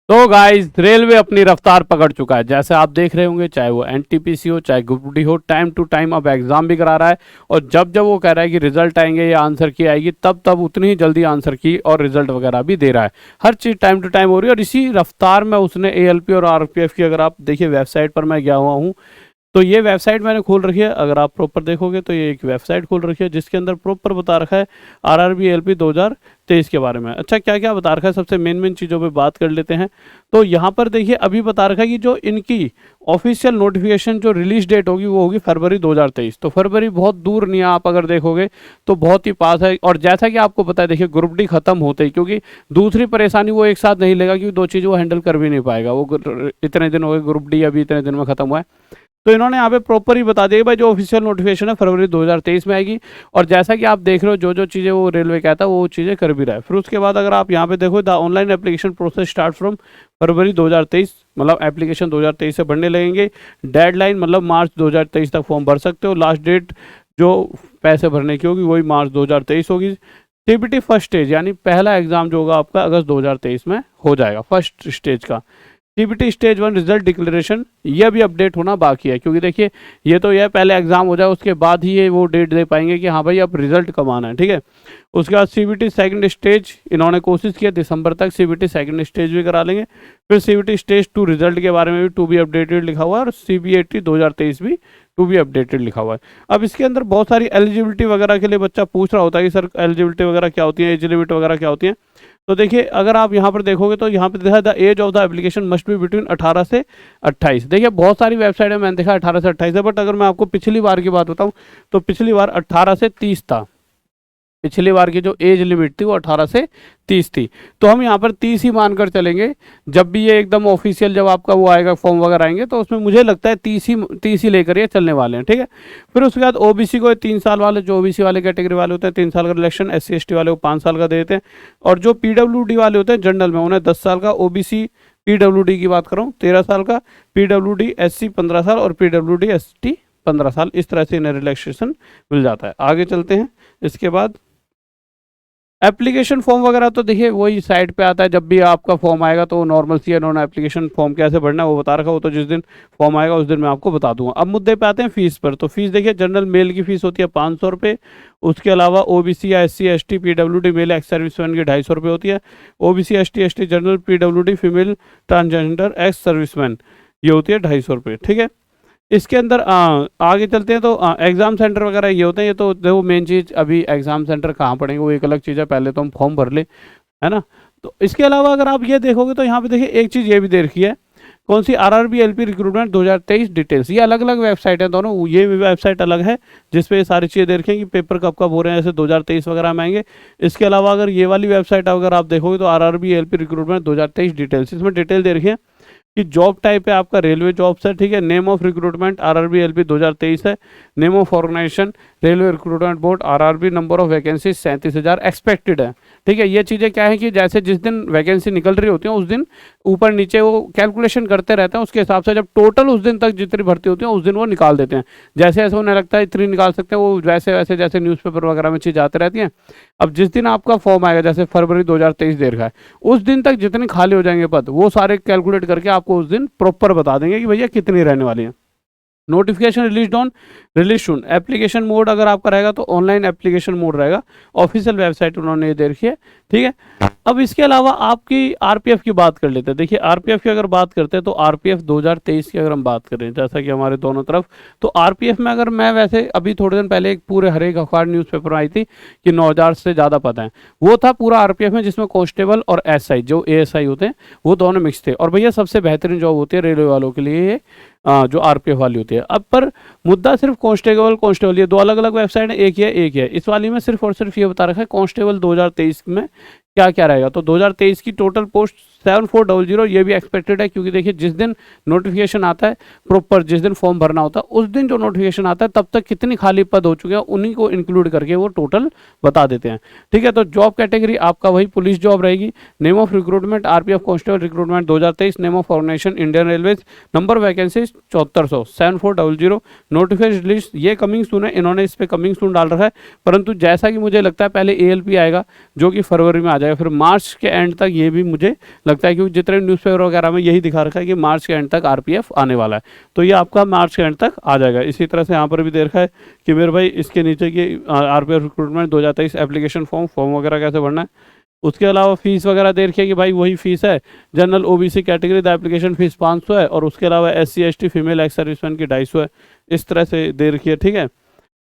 तो guys railway अपनी रफ्तार पकड़ चुका है, जैसे आप देख रहे होंगे, चाहे वो एनटीपीसी हो चाहे ग्रुप डी हो, टाइम टू टाइम अब एग्जाम भी करा रहा है। और जब जब वो कह रहा है कि रिजल्ट आएंगे या आंसर की आएगी, तब तब उतनी ही जल्दी आंसर की और रिजल्ट वगैरह भी दे रहा है। हर चीज़ टाइम टू टाइम हो रही है और इसी रफ्तार में उसने एएलपी और आरपीएफ की, अगर आप देखिए वेबसाइट पर मैं गया हुआ हूँ, तो ये वेबसाइट मैंने खोल रखी है। अगर आप प्रॉपर देखोगे तो ये एक वेबसाइट खोल रखी है जिसके अंदर प्रॉपर बता रखा है आरआरबी एलपी 2023 के बारे में। अच्छा, क्या क्या बता रखा है, सबसे मेन चीज़ों पे बात कर लेते हैं। तो यहाँ पर देखिए अभी बता रखा है कि जो इनकी ऑफिशियल नोटिफिकेशन जो रिलीज डेट होगी वो होगी फरवरी 2023। तो फरवरी बहुत दूर नहीं है, आप अगर देखोगे तो बहुत ही पास है। और जैसा कि आपको पता है, देखिए ग्रुप डी खत्म होते ही, क्योंकि दूसरी परेशानी वो एक साथ नहीं लेगा, क्योंकि दो चीज़ वो हैंडल कर भी नहीं पाएगा। वो इतने दिन हो गए, ग्रुप डी अभी इतने दिन में खत्म हुआ है। तो इन्होंने यहाँ पे प्रॉपर ही बता दिया भाई जो ऑफिशियल नोटिफिकेशन है फरवरी 2023 में आएगी। और जैसा कि आप देख रहे हो जो जो चीज़ें वो रेलवे कहता है वो चीज़ें कर भी रहा है। फिर उसके बाद अगर आप यहाँ पे देखो, the online application process start from February 2023, मतलब एप्लीकेशन 2023 से बढ़ने लगेंगे। डेडलाइन मतलब मार्च 2023 तक फॉर्म भर सकते हो। लास्ट डेट जो पैसे भरने की होगी वही मार्च 2023 होगी। सीबीटी फर्स्ट स्टेज यानी पहला एग्जाम जो होगा आपका अगस्त 2023 में हो जाएगा, फर्स्ट स्टेज का। सीबीटी स्टेज 1 रिजल्ट डिक्लेरेशन ये भी अपडेट होना बाकी है, क्योंकि देखिए ये तो यह पहले एग्जाम हो जाए उसके बाद ही ये वो डेट दे पाएंगे कि हाँ भाई अब रिजल्ट कब आना है, ठीक है। उसके बाद सीबीटी सेकंड स्टेज इन्होंने कोशिश की है दिसंबर तक सीबीटी सेकंड स्टेज भी करा लेंगे। फिर सीबीटी स्टेज 2 रिजल्ट के बारे में भी टू बी अपडेटेड लिखा हुआ है, और सीबीएटी 2023 भी टू बी अपडेटेड लिखा हुआ है। अब इसके अंदर बहुत सारी एलिजिबिलिटी वगैरह के लिए बच्चा पूछ रहा होता है कि सर एलिजिबिलिटी वगैरह क्या होती है, एज लिमिट वगैरह क्या होती है। तो देखिए अगर आप यहाँ पर देखोगे तो यहाँ पर देखा the age of the application must be between 18 से 28। देखिए बहुत सारी वेबसाइट में मैंने देखा 18 से 28 है, बट अगर मैं आपको पिछली बार की बात बताऊँ तो पिछली बार 18 से 30 था। पिछली बार की जो एज लिमिट थी वो 18 से 30 थी। तो हम यहाँ पर 30 ही मानकर चलेंगे। जब भी ये एकदम ऑफिशियल जब आपका वो आएगा फॉर्म वगैरह आएंगे तो उसमें मुझे लगता है 30 ही लेकर ये चलने वाले हैं, ठीक है। फिर उसके बाद ओबीसी को 3 साल वाले, जो ओबीसी वाले कैटेगरी वाले होते हैं 3 साल का रिलेक्शन, SC ST वाले को 5 साल का दे देते हैं। और जो PWD वाले होते हैं जनरल में उन्हें 10 साल का, ओबीसी PWD की बात करूँ 13 साल का, PWD SC 15 साल और PWD ST 15 साल। इस तरह से इन्हें रिलैक्सेशन मिल जाता है। आगे चलते हैं। इसके बाद एप्लीकेशन फॉर्म वगैरह तो देखिए वही साइट पे आता है, जब भी आपका फॉर्म आएगा तो नॉर्मल सी इन्होंने एप्लीकेशन फॉर्म कैसे भरना है वो बता रखा। वो तो जिस दिन फॉर्म आएगा उस दिन मैं आपको बता दूंगा। अब मुद्दे पे आते हैं फीस पर। तो फीस देखिए जनरल मेल की फीस होती है 500 रुपये। उसके अलावा ओबीसी या SC ST PWD male ex serviceman की 250 रुपये होती है। OBC ST ST general PWD female transgender ex serviceman ये होती है 250 रुपये, ठीक है। इसके अंदर आगे चलते हैं तो एग्ज़ाम सेंटर वगैरह ये होते हैं। ये तो देखो मेन चीज़, अभी एग्ज़ाम सेंटर कहाँ पड़ेंगे वो एक अलग चीज़ है, पहले तो हम फॉर्म भर ले, है ना। तो इसके अलावा अगर आप ये देखोगे तो यहाँ पे देखिए एक चीज़ ये भी दे रखी है, कौन सी, आरआरबी एलपी रिक्रूटमेंट 2023 डिटेल्स। ये अलग अलग वेबसाइट है दोनों, ये भी वेबसाइट अलग है जिसपे ये सारी चीज़ें दे रखी हैं कि पेपर कब कब हो रहे हैं, जैसे 2023 वगैरह में आएंगे। इसके अलावा अगर ये वाली वेबसाइट अगर आप देखोगे तो आरआरबी एलपी रिक्रूटमेंट 2023 डिटेल्स, इसमें डिटेल दे रखी है कि जॉब टाइप है आपका रेलवे जॉब्स है, ठीक है। Name of recruitment RRB LP 2023 है। Name of organization Railway Recruitment Board RRB, number of vacancy 37,000 expected है, ठीक है। ये चीज़ें क्या है कि जैसे जिस दिन वैकेंसी निकल रही होती है उस दिन ऊपर नीचे वो कैलकुलेशन करते रहते हैं, उसके हिसाब से जब टोटल उस दिन तक जितनी भर्ती होती है उस दिन वो निकाल देते हैं। जैसे जैसे उन्हें लगता है इतनी निकाल सकते हैं वो वैसे वैसे जैसे न्यूज़पेपर वगैरह में चीज़ आती रहती हैं। अब जिस दिन आपका फॉर्म आएगा, जैसे फरवरी 2023 दे रखा है, उस दिन तक जितने खाली हो जाएंगे पद वो सारे कैलकुलेट करके आपको उस दिन प्रॉपर बता देंगे कि भैया कितनी रहने वाली है। नोटिफिकेशन रिलीज सून। एप्लीकेशन मोड अगर आपका रहेगा तो ऑनलाइन एप्लीकेशन मोड रहेगा। ऑफिशियल वेबसाइट उन्होंने ये दे रखी है, ठीक है। अब इसके अलावा आपकी आरपीएफ की बात कर लेते हैं। देखिए आरपीएफ की अगर बात करते हैं तो आरपीएफ 2023 की अगर हम बात करें, जैसा कि हमारे दोनों तरफ, तो आरपीएफ में अगर मैं वैसे अभी थोड़े दिन पहले एक पूरे हर एक अखबार न्यूज़पेपर में आई थी कि 9,000 से ज़्यादा पद हैं, वो था पूरा आरपीएफ में, जिसमें कांस्टेबल और एसआई जो एएसआई होते हैं वो दोनों मिक्स थे। और भैया सबसे बेहतरीन जॉब होती है रेलवे वालों के लिए ये जो आरपीएफ वाली होती है। अब पर मुद्दा सिर्फ कांस्टेबल ये दो अलग अलग वेबसाइट है, एक है। इस वाली में सिर्फ और सिर्फ ये बता रखा है कांस्टेबल 2023 में क्या क्या रहेगा। तो 2023 की टोटल पोस्ट 7400 ये भी एक्सपेक्टेड है, क्योंकि देखिए जिस दिन नोटिफिकेशन आता है प्रॉपर, जिस दिन फॉर्म भरना होता है उस दिन जो नोटिफिकेशन आता है तब तक कितनी खाली पद हो चुके हैं उन्हीं को इंक्लूड करके वो टोटल बता देते हैं, ठीक है। तो जॉब कैटेगरी आपका वही पुलिस जॉब रहेगी। Name of recruitment RPF constable recruitment 2023। Name of organization Indian Railways. Number vacancies 7400 7400। Notification release ये कमिंग सून है, इन्होंने इस पर कमिंग सून डाल रखा है, परंतु जैसा कि मुझे लगता है पहले एएलपी आएगा जो कि फरवरी में आ जाएगा। फिर मार्च के एंड तक ये भी मुझे लगता है, क्योंकि जितने न्यूज़पेपर वगैरह में यही दिखा रखा है कि मार्च के एंड तक आरपीएफ आने वाला है, तो ये आपका मार्च के एंड तक आ जाएगा। इसी तरह से यहाँ पर भी दे रखा है कि मेरे भाई इसके नीचे की आरपीएफ रिक्रूटमेंट 2023 एप्लीकेशन फॉर्म वगैरह कैसे भरना है। उसके अलावा फीस वगैरह दे रखी है कि भाई वही फीस है, general OBC category the application fees 500 है, और उसके अलावा SC ST female x serviceman की 250 है, इस तरह से दे रखी है, ठीक है।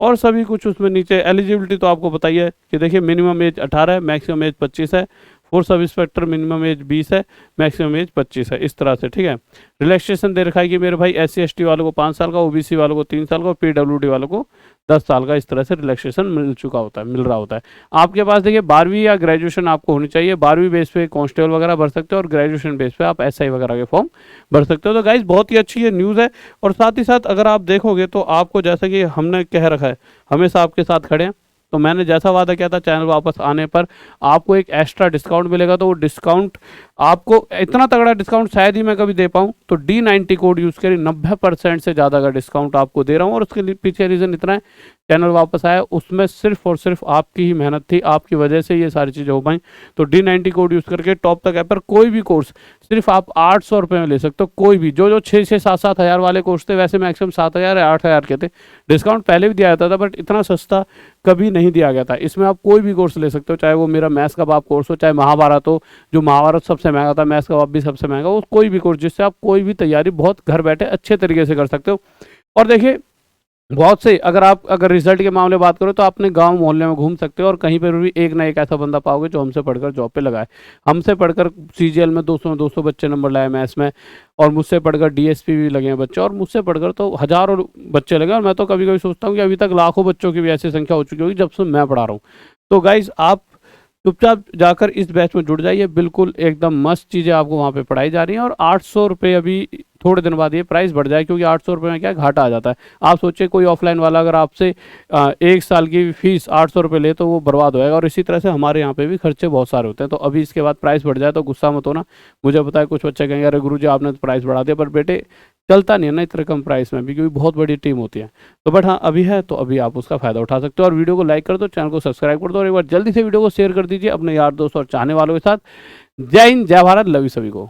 और सभी कुछ उसमें नीचे एलिजिबिलिटी तो आपको पता ही है कि देखिए मिनिमम एज 18 है, मैक्सिमम एज 25 है, four sub inspector minimum age 20 है, मैक्सिमम एज 25 है, इस तरह से, ठीक है। रिलैक्सेशन दे रखा है कि मेरे भाई SC ST वालों को 5 साल का, OBC वालों को 3 साल का और PWD वालों को 10 साल का, इस तरह से रिलैक्सेशन मिल रहा होता है। आपके पास देखिए 12वीं या ग्रेजुएशन आपको होनी चाहिए। 12वीं बेस पे कांस्टेबल वगैरह भर सकते हो और ग्रेजुएशन बेस पे आप SI वगैरह के फॉर्म भर सकते हो। तो गाइज बहुत ही अच्छी ये न्यूज़ है। और साथ ही साथ अगर आप देखोगे तो आपको, जैसा कि हमने कह रखा है, हमेशा आपके साथ खड़े हैं, तो मैंने जैसा वादा किया था चैनल वापस आने पर आपको एक एक्स्ट्रा डिस्काउंट मिलेगा। तो वो डिस्काउंट आपको, इतना तगड़ा डिस्काउंट शायद ही मैं कभी दे पाऊँ, तो D90 कोड यूज़ करिए, 90% से ज़्यादा का डिस्काउंट आपको दे रहा हूँ। और उसके पीछे रीज़न इतना है, चैनल वापस आया उसमें सिर्फ और सिर्फ आपकी ही मेहनत थी, आपकी वजह से ये सारी चीज़ें हो पाई। तो D90 कोड यूज़ करके टॉप तक ऐप पर कोई भी कोर्स सिर्फ आप 800 रुपये में ले सकते हो। कोई भी, जो 6-7 हज़ार वाले कोर्स थे, वैसे मैक्सिमम 7,000 या 8,000 के थे। डिस्काउंट पहले भी दिया जाता था, बट इतना सस्ता कभी नहीं दिया गया था। इसमें आप कोई भी कोर्स ले सकते हो, चाहे वो मेरा मैथ्स का बाप कोर्स हो, चाहे महाभारत हो, जो महाभारत सबसे महंगा था, मैथ्स का बाप भी सबसे महंगा हो, कोई भी कोर्स जिससे आप कोई भी तैयारी बहुत घर बैठे अच्छे तरीके से कर सकते हो। और देखिए बहुत से, अगर रिजल्ट के मामले बात करो तो अपने गांव मोहल्ले में घूम सकते हो और कहीं पर भी एक ना एक ऐसा बंदा पाओगे जो हमसे पढ़कर जॉब पे लगाए। हमसे पढ़कर CGL में 200 बच्चे नंबर लाए मैथ्स में, और मुझसे पढ़कर DSP भी लगे हैं बच्चे, और मुझसे पढ़कर तो हज़ारों बच्चे लगे। और मैं तो कभी कभी सोचता हूँ कि अभी तक लाखों बच्चों की भी ऐसी संख्या हो चुकी होगी जब से मैं पढ़ा रहा हूँ। तो गाइज आप चुपचाप जाकर इस बैच में जुड़ जाइए, बिल्कुल एकदम मस्त चीज़ें आपको वहाँ पे पढ़ाई जा रही हैं। और 800 रुपये अभी थोड़े दिन बाद ये प्राइस बढ़ जाए, क्योंकि 800 रुपये में क्या घाटा आ जाता है। आप सोचिए कोई ऑफलाइन वाला अगर आपसे 1 साल की फीस 800 रुपये ले तो वो बर्बाद हो जाएगा। और इसी तरह से हमारे यहाँ पे भी खर्चे बहुत सारे होते हैं। तो अभी इसके बाद प्राइस बढ़ जाए तो गुस्सा मत होना। मुझे पता है कुछ बच्चे कहेंगे अरे गुरुजी आपने तो प्राइस बढ़ा दिया, पर बेटे चलता नहीं है ना इतने कम प्राइस में भी, क्योंकि बहुत बड़ी टीम होती है। तो बट हाँ अभी है तो अभी आप उसका फ़ायदा उठा सकते हो। और वीडियो को लाइक कर दो, चैनल को सब्सक्राइब कर दो, और एक बार जल्दी से वीडियो को शेयर कर दीजिए अपने यार दोस्त और चाहने वालों के साथ। जय हिंद, जय भारत, लव यू सभी को।